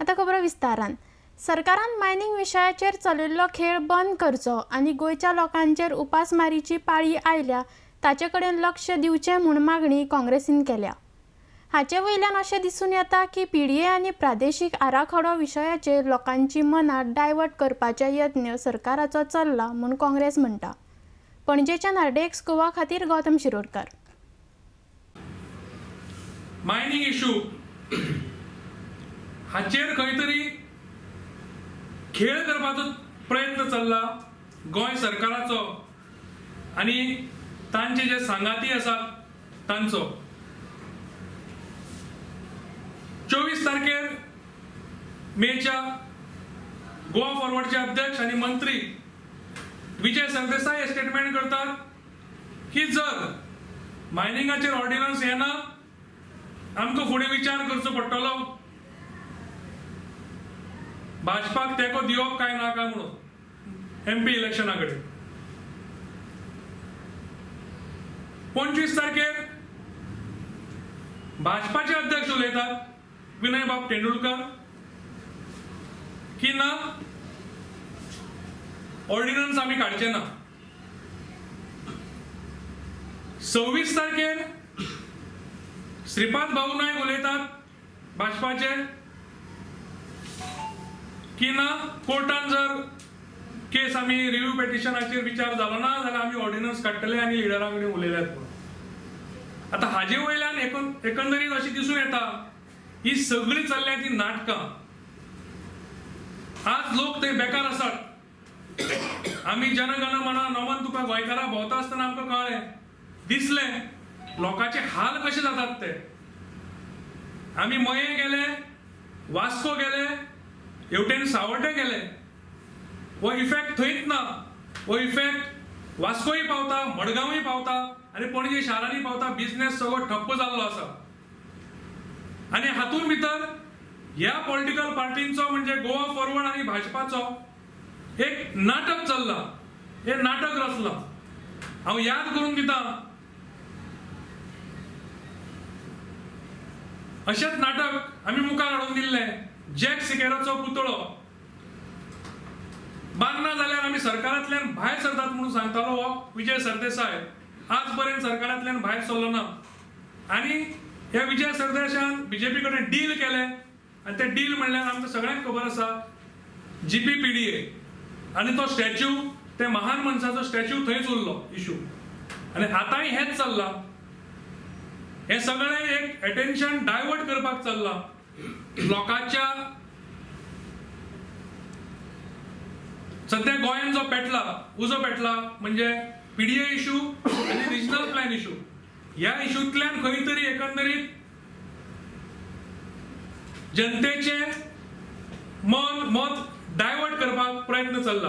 आता खबर विस्तारान। सरकारान मायनिंग विशयाचेर चलिल्लो खेळ बंद करचो आनी गोंयच्या लोकांचेर उपासमारीची पाळी आयल्या ताचे कडेन लक्ष दिवचें म्हूण मागणी काँग्रेसीन केल्या। हाचे वयल्यान अशें दिसून येता की पीडीए आनी प्रादेशीक आराखडो विशयाचेर लोकांची मनां डायवर्ट करपाचे यत्न सरकाराचो चल्ला म्हूण काँग्रेस म्हणटा। पणजेच्या नार्डेक्स गोवा खातीर गौतम शिरोडकर। मायनिंग इश्यू हाचेर खंय तरी खेळ करपाचो प्रयत्न चल्ला गोंय सरकाराचो आनी तांचे जे सांगाती आसात तांचो। 24 तारखेर मेच्या गोवा फॉरवर्डचे अध्यक्ष आनी मंत्री विजय सरदेसाई स्टेटमेंट करतात की जर मायनिंगाचेर ऑर्डिनन्स येना आमकां फुडें विचार करचो पडटलो भाजपाक तेको दिवप काय नाका म्हणून एमपी इलेक्शना कडेन। 25 तारखेर भाजपाचे अध्यक्ष उलयतात विनय बाब तेंडुलकर की ना ऑर्डिनन्स आमी काडचे ना। 26 तारखेर श्रीपाद भाऊ नायक उलयतात भाजपाचे की ना कोर्टान जर केस आमी रिव्यू पेटिशनाचेर विचार जालो ना जाल्यार आमी ऑर्डिनन्स काडटले आनी लिडरां कडेन उलयल्यात म्हणून। आता हाजे वयल्यान एकंदरीत अशी दिसून येता ही सगळी चल्ल्या ती नाटकां। आज लोक ते बेकार आसात। आमी जनगण मना नमन तुका गोंयकारां भोंवता आसतना आमकां कळ्ळें दिसलें लोकांचे हाल कशे जातात ते। आमी मये गेले, वास्को गेले, हेवटेन सावड्डे गेले, वो इफेक्ट थंयच ना, वो इफेक्ट वास्कोय पावता, मडगांवय पावता आनी पणजे शारांनी पावता। बिझनेस सगळो ठप्प जाल्लो आसा आनी हातून भितर ह्या पॉलिटिकल पार्टींचो म्हणजे गोवा फॉरवर्ड आनी भाजपाचो एक नाटक चल्ला। हे नाटक रचला। हांव याद करून दिता अशेंच नाटक आमी मुखार हाडून दिल्लें जॅक सिकेराचो पुतळो बांदना जाल्यार आमी सरकारांतल्यान भायर सरतात म्हणून सांगतालो हो विजय सरदेसाय। आज पर्यंत सरकारांतल्यान भायर सरलो ना आनी ह्या विजय सरदेसायान बीजेपी कडेन डील केलें आनी तें डील म्हणल्यार आमकां सगळ्यांक खबर आसा जीपीपीडीए आनी तो स्टॅच्यू ते महान मनशाचो स्टॅच्यू थंयच उरलो इश्यू आनी आतांय हेच चल्ला। हे सगळें एक अटेन्शन डायवर्ट करपाक चल्ला लोकांच्या। सध्या गोंयान जो पेटला उजो पेटला म्हणजे पीडीए इश्यू आनी रिजनल प्लॅन इश्यू। ह्या इश्यूंतल्यान खंय तरी एकंदरीत जनतेचे मत डायवर्ट करपाक प्रयत्न चल्ला।